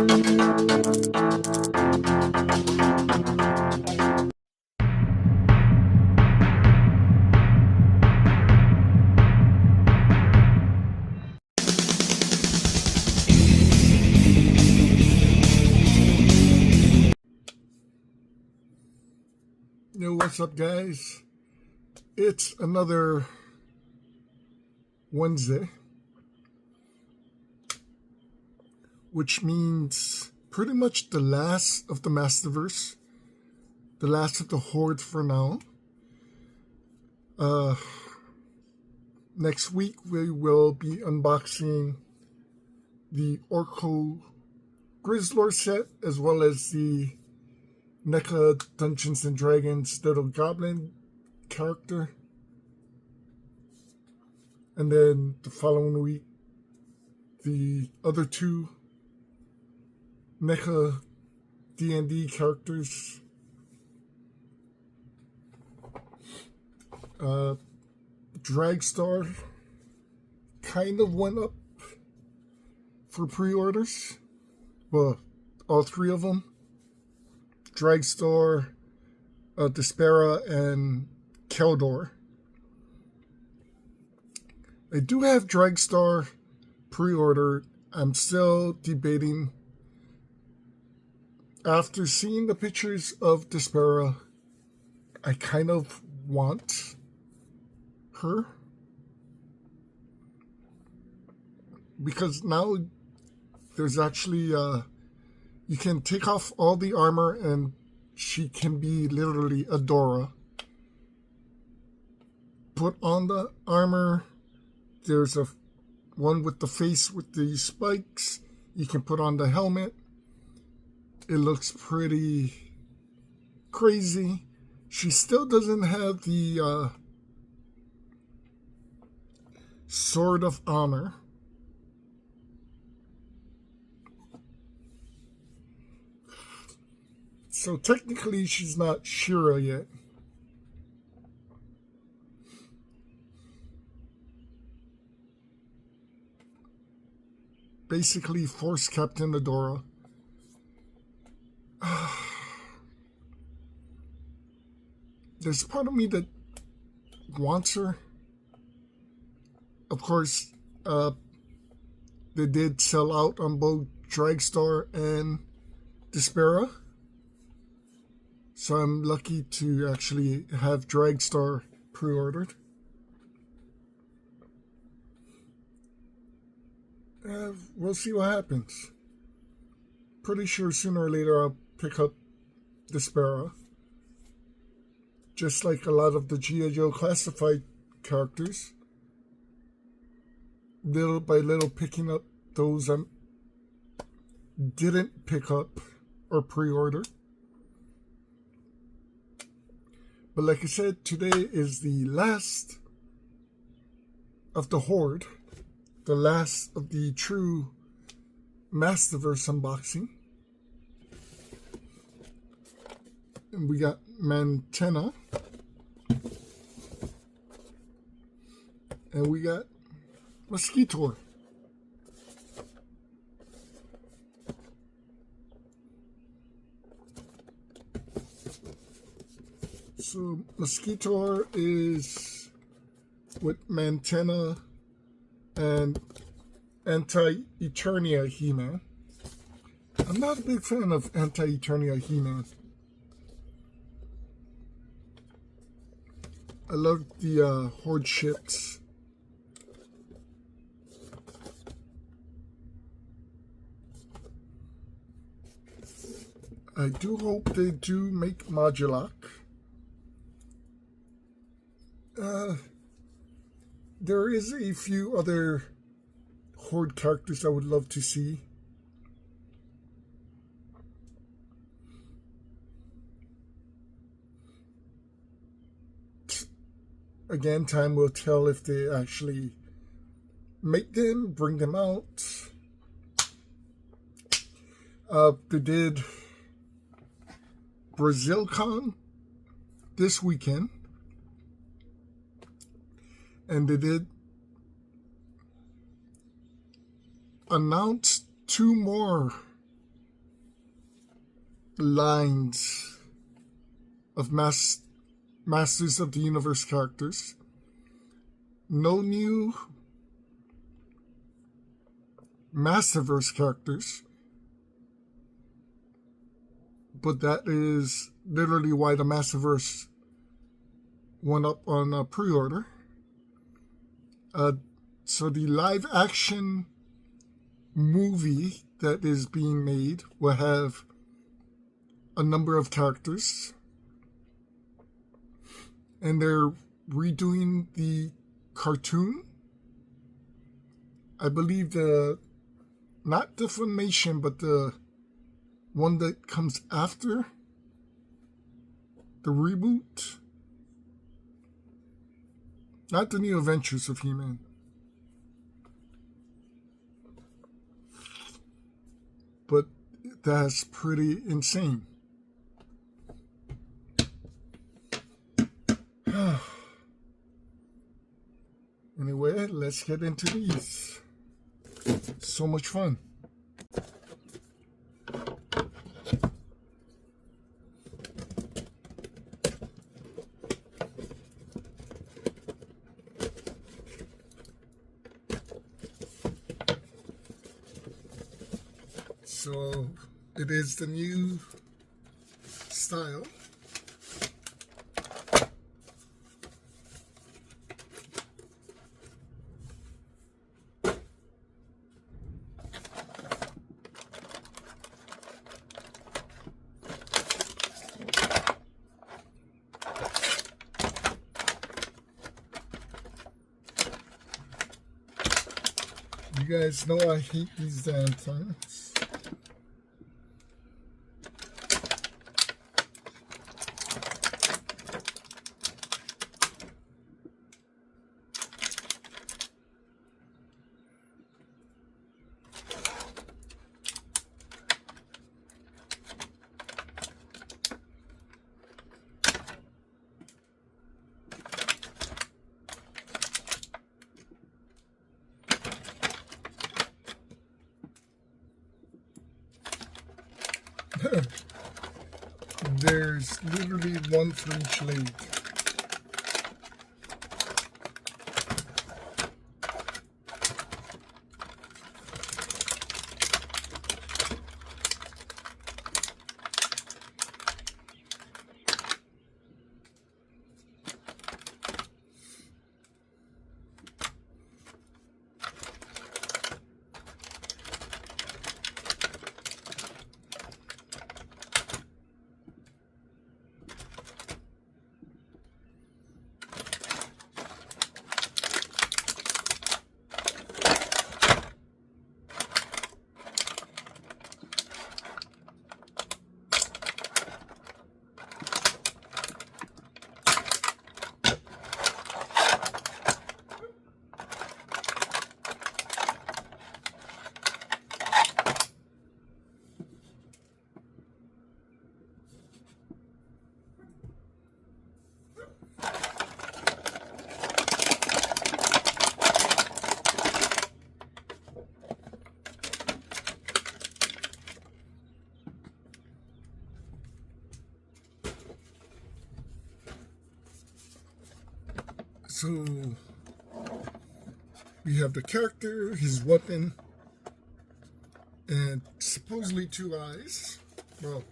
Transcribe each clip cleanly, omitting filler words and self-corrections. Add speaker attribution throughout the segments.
Speaker 1: Yo, what's up, guys? It's another Wednesday, which means pretty much the last of the Masterverse, the last of the Horde for now. Next week we will be unboxing the Orko Grizzlord set, as well as the NECA Dungeons and Dragons little goblin character. And then the following week, the other two NECA D&D characters. Dragstar kind of went up for pre-orders. Well, all three of them. Dragstar, Despera, and Keldor. I do have Dragstar pre-ordered. I'm still debating. After seeing the pictures of Despera, I kind of want her. Because now there's actually you can take off all the armor and she can be literally a Dora. Put on the armor. There's a one with the face with the spikes. You can put on the helmet. It looks pretty crazy. She still doesn't have the Sword of Honor. So technically she's not Shira yet. Basically Force Captain Adora. There's part of me that wants her. Of course, they did sell out on both Dragstar and Despera. So I'm lucky to actually have Dragstar pre-ordered. We'll see what happens. Pretty sure sooner or later I'll pick up Despera. Just like a lot of the G.I. Joe classified characters. Little by little picking up those I didn't pick up or pre-order. But like I said, today is the last of the Horde. The last of the true Masterverse unboxing. And we got Mantenna. And we got Mosquitor. So Mosquitor is with Mantenna and Eternia He-Man. I'm not a big fan of Eternia He-Man. I love the Horde ships. I do hope they do make Modulok. There is a few other Horde characters I would love to see. Again, time will tell if they actually make them, bring them out. They did BrazilCon this weekend. And they did announce two more lines of Masters of the Universe characters. No new Masterverse characters, but that is literally why the Masterverse went up on a pre-order. So the live action movie that is being made will have a number of characters, and they're redoing the cartoon. I believe not the Funimation, but the one that comes after the reboot. Not the New Adventures of He-Man. But that's pretty insane. Anyway, let's get into these. So much fun. So it is the new style. You guys know I hate these damn things. There's literally one for each leg. So we have the character, his weapon, and supposedly 2 eyes. Well,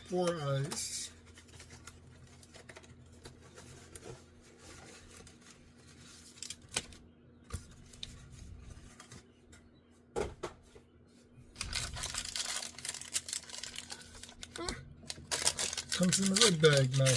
Speaker 1: 4 eyes. Comes in the red bag now.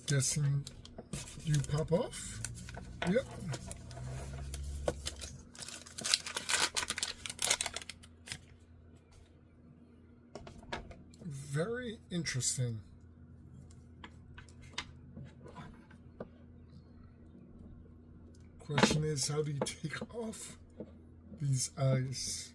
Speaker 1: Guessing you pop off. Yep. Very interesting. Question is, how do you take off these eyes.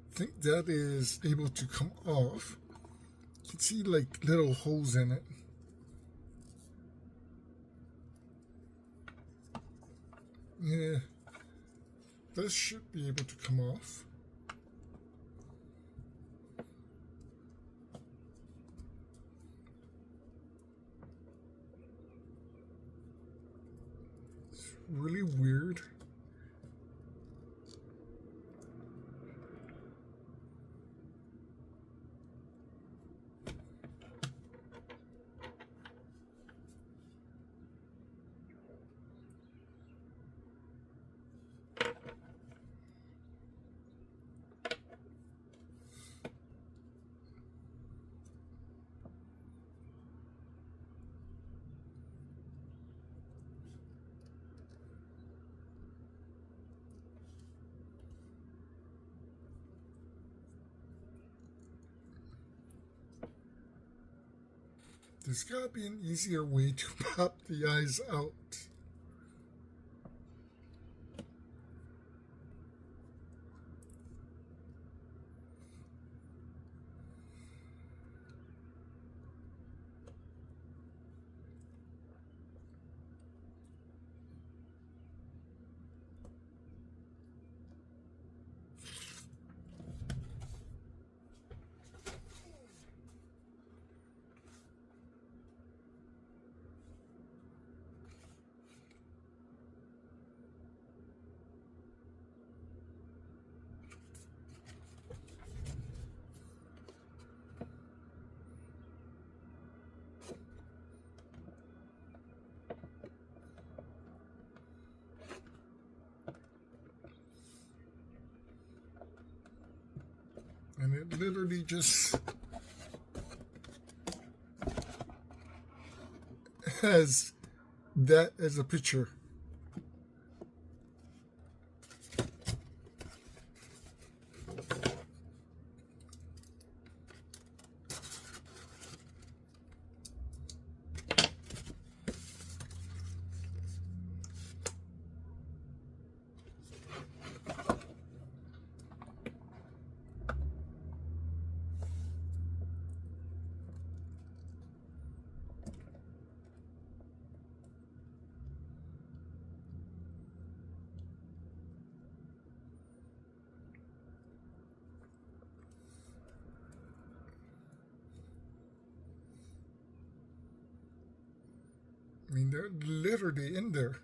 Speaker 1: I think that is able to come off. You can see like little holes in it. Yeah, this should be able to come off. It's really weird. There's gotta be an easier way to pop the eyes out. And it literally just has that as a picture. I mean, they're literally in there.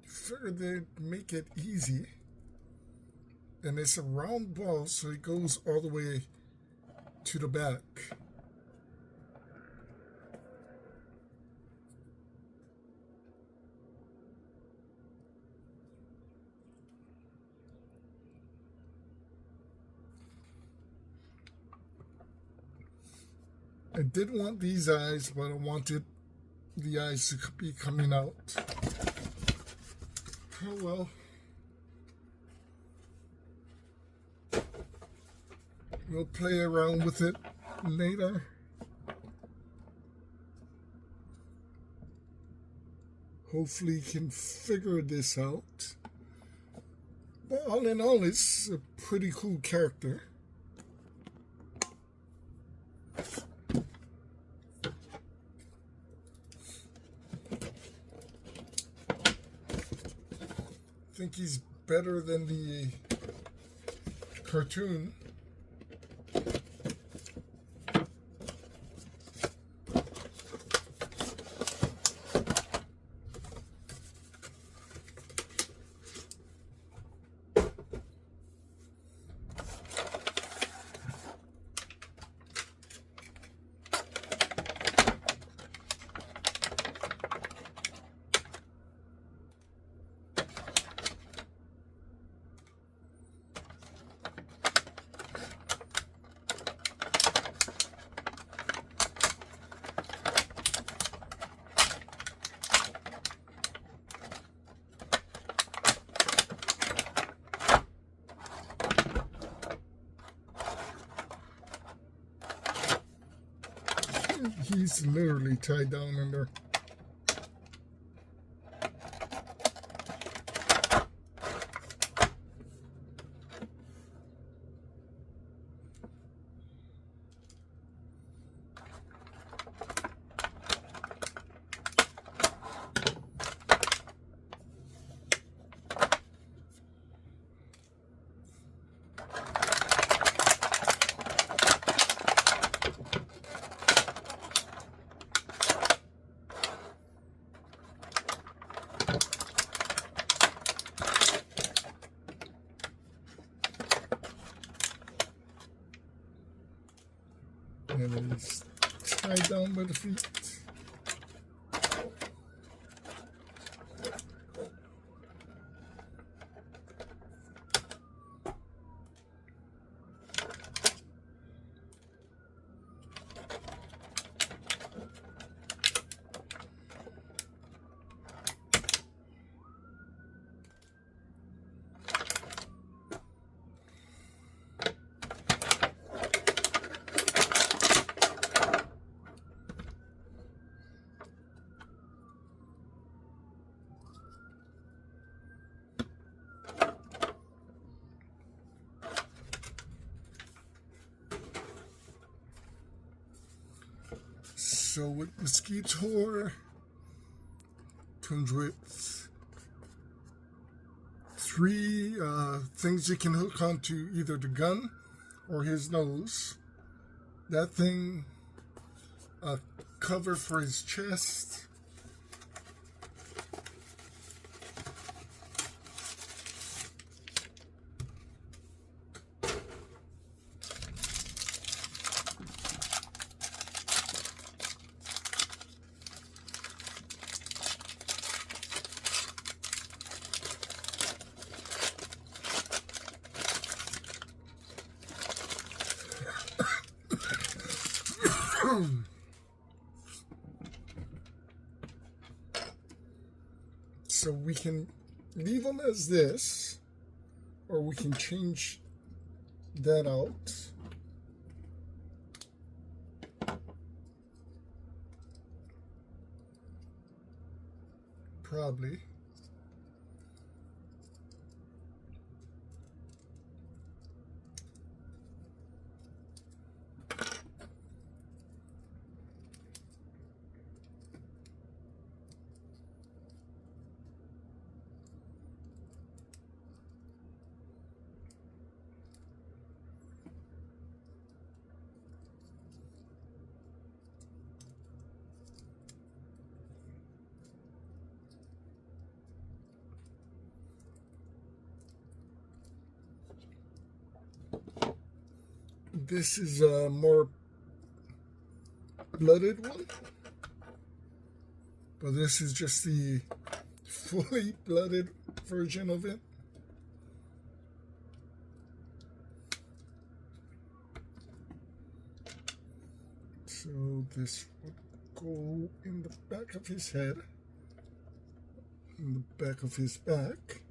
Speaker 1: Figured they'd make it easy. And it's a round ball, so it goes all the way to the back. I did want these eyes, but I wanted the eyes to be coming out. Oh well. We'll play around with it later. Hopefully can figure this out. But all in all, it's a pretty cool character. I think he's better than the cartoon. He's literally tied down in there. And he's tied down by the feet. So with Mosquitor, comes with 3 things you can hook onto either the gun or his nose. That thing, a cover for his chest. So we can leave them as this, or we can change that out. Probably. This is a more blooded one, but this is just the fully blooded version of it. So So this would go in the back of his head, in the back of his back.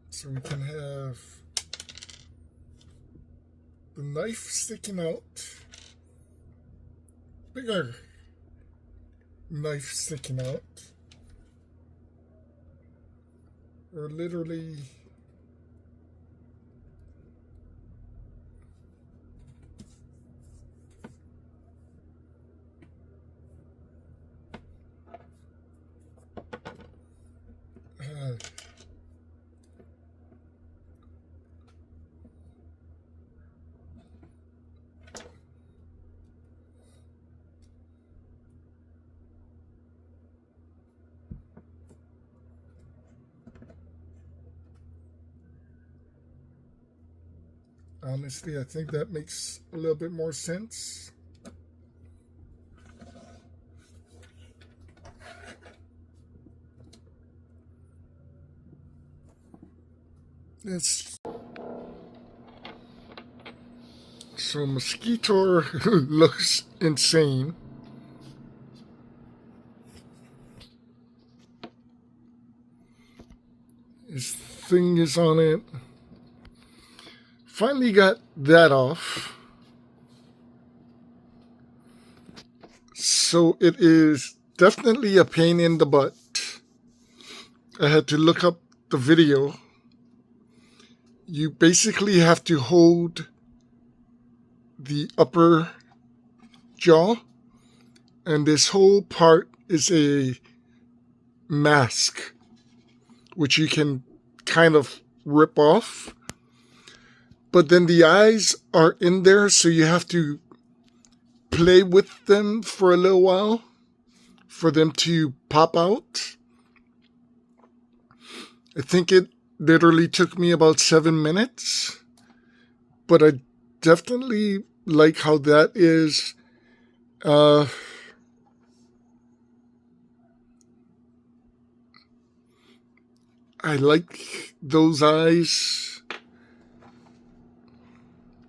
Speaker 1: So we can have the knife sticking out, bigger knife sticking out, or literally honestly, I think that makes a little bit more sense. So Mosquitor looks insane. His thing is on it. Finally got that off. So it is definitely a pain in the butt. I had to look up the video. You basically have to hold the upper jaw, and this whole part is a mask, which you can kind of rip off. But then the eyes are in there, so you have to play with them for a little while for them to pop out. I think it literally took me about 7 minutes, but I definitely like how that is. I like those eyes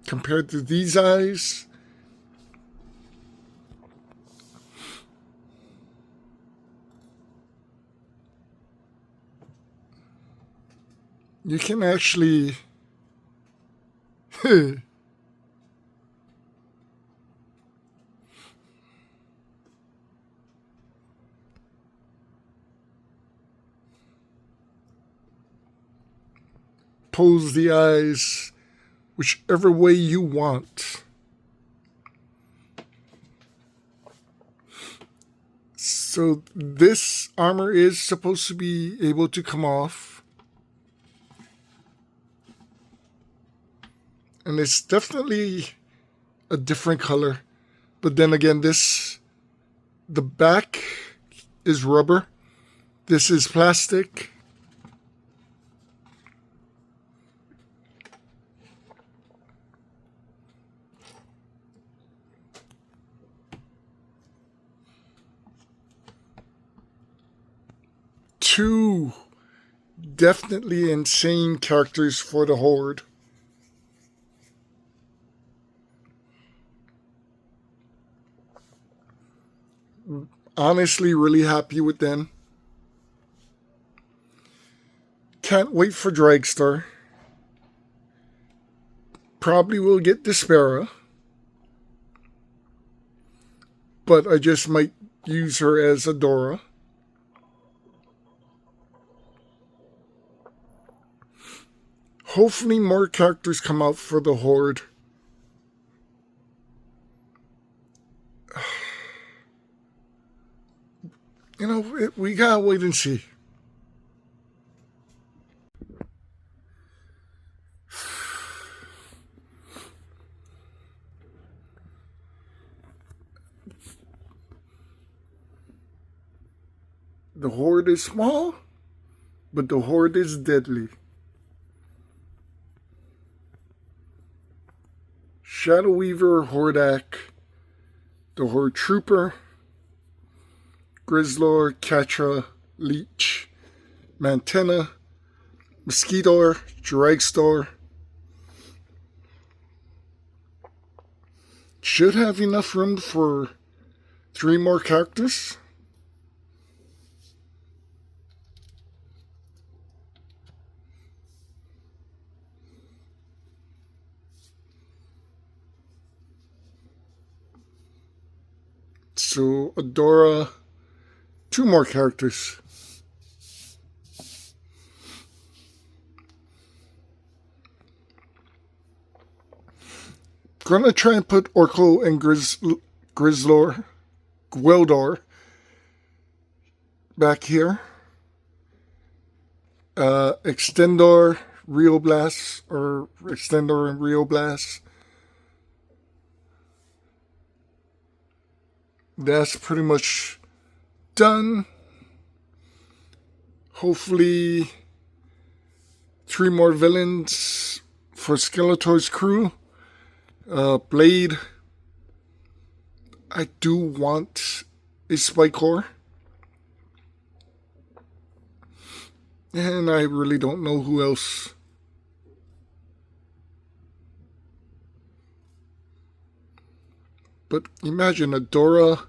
Speaker 1: compared to these eyes. You can actually pose the eyes whichever way you want. So this armor is supposed to be able to come off. And it's definitely a different color. But then again, the back is rubber. This is plastic. Two definitely insane characters for the Horde. Honestly, really happy with them. Can't wait for Dragstar. Probably will get Despera, but I just might use her as Adora. Hopefully more characters come out for the Horde. You know, we gotta wait and see. The Horde is small, but the Horde is deadly. Shadow Weaver, Hordak, the Horde Trooper, Grizzlor, Catra, Leech, Mantenna, Mosquitor, Dragstore. Should have enough room for 3 more characters. So Adora, 2 more characters. Gonna try and put Orko and Grizzlor, Gweldor back here. Extendor, Rio Blast, or Extendor and Rio Blast. That's pretty much done. Hopefully 3 more villains for Skeletor's crew. Blade. I do want a Spikor. And I really don't know who else. But imagine Adora,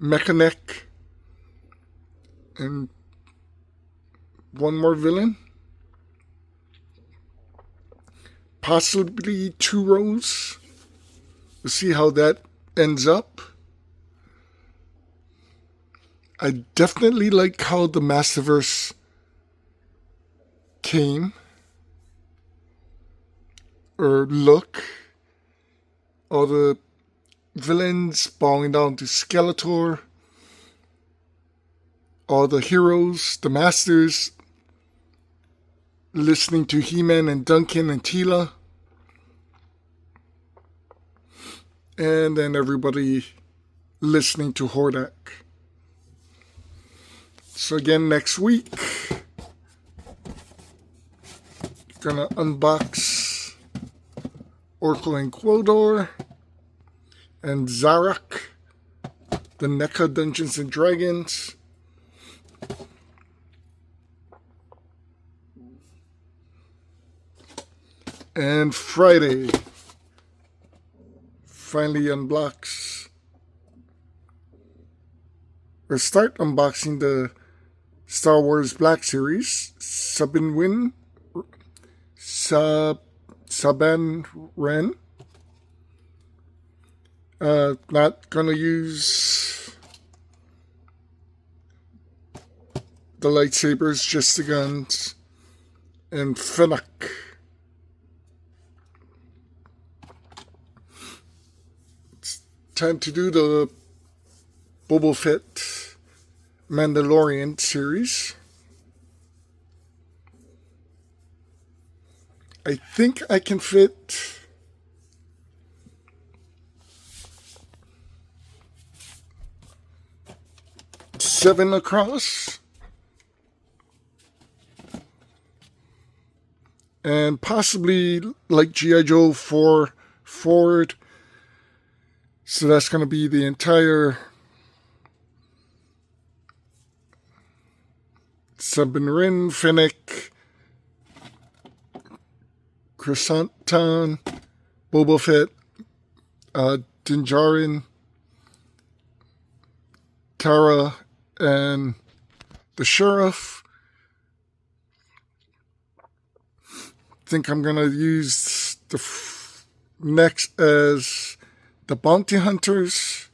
Speaker 1: Mechanic, and 1 more villain. Possibly 2 rows. We'll see how that ends up. I definitely like how the Masterverse came. Or look. All the villains bowing down to Skeletor. All the heroes, the masters, listening to He-Man and Duncan and Teela. And then everybody listening to Hordak. So again, next week, gonna unbox Orko and Quildor and Zarak, the NECA Dungeons and Dragons. And Friday, finally unbox, or start unboxing the Star Wars Black Series, Saban Ren. Not gonna use the lightsabers, just the guns, and Fennec. It's time to do the Boba Fett Mandalorian series. I think I can fit 7 across. And possibly like G.I. Joe 4 forward. So that's going to be the entire Saban, Fennec, Chrysanthemum, Boba Fett, Din Djarin, Cara, and the Sheriff. I think I'm going to use the next as the Bounty Hunters.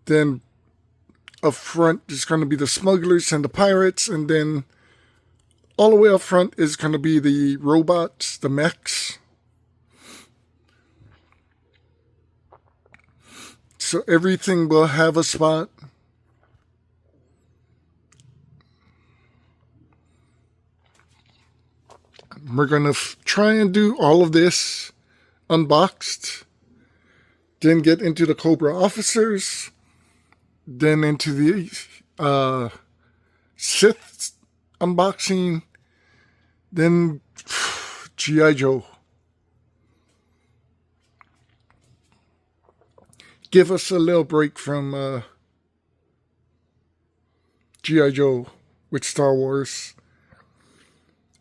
Speaker 1: Then up front is going to be the Smugglers and the Pirates. And then all the way up front is going to be the robots, the mechs. So everything will have a spot. We're going to try and do all of this unboxed. Then get into the Cobra officers. Then into the Sith unboxing. Then G.I. Joe. Give us a little break from G.I. Joe with Star Wars.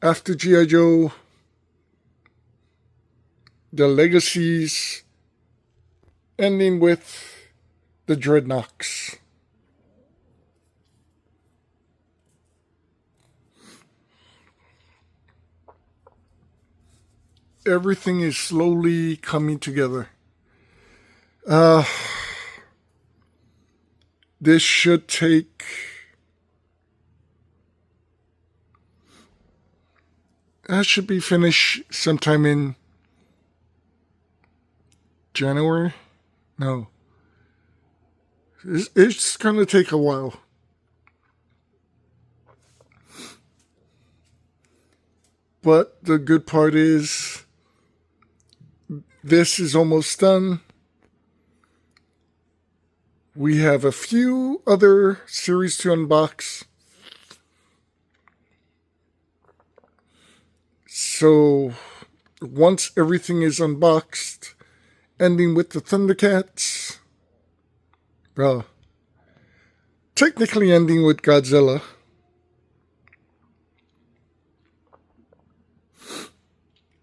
Speaker 1: After G.I. Joe, the Legacies, ending with the Dreadnoks. Everything is slowly coming together. This should take that should be finished sometime in January. No, it's gonna take a while. But the good part is this is almost done. We have a few other series to unbox. So once everything is unboxed, ending with the Thundercats, well, technically ending with Godzilla,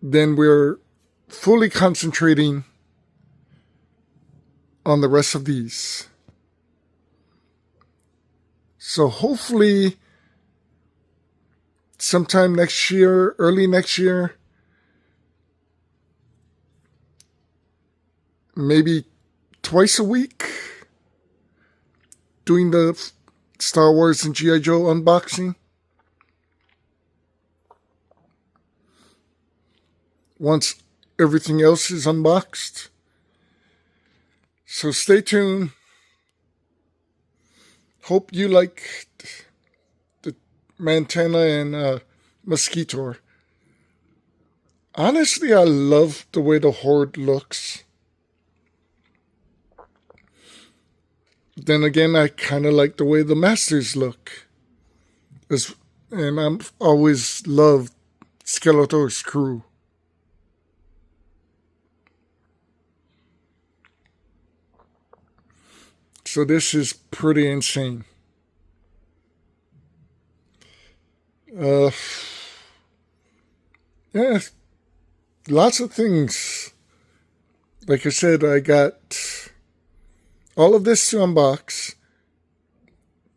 Speaker 1: then we're fully concentrating on the rest of these. So hopefully sometime next year, early next year, maybe twice a week, doing the Star Wars and G.I. Joe unboxing. Once everything else is unboxed. So stay tuned. Hope you like the Mantenna and Mosquitor. Honestly, I love the way the Horde looks. Then again, I kind of like the way the Masters look. And I've always loved Skeletor's crew. So this is pretty insane. Yeah, lots of things. Like I said, I got all of this to unbox,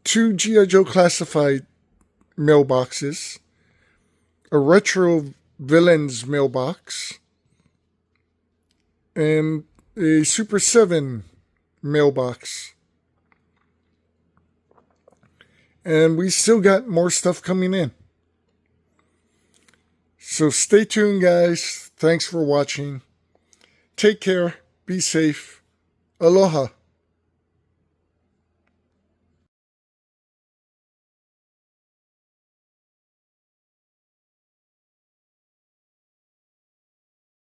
Speaker 1: 2 G.I. Joe classified mailboxes, a retro villains mailbox, and a Super 7 mailbox. And we still got more stuff coming in. So stay tuned, guys. Thanks for watching. Take care. Be safe. Aloha.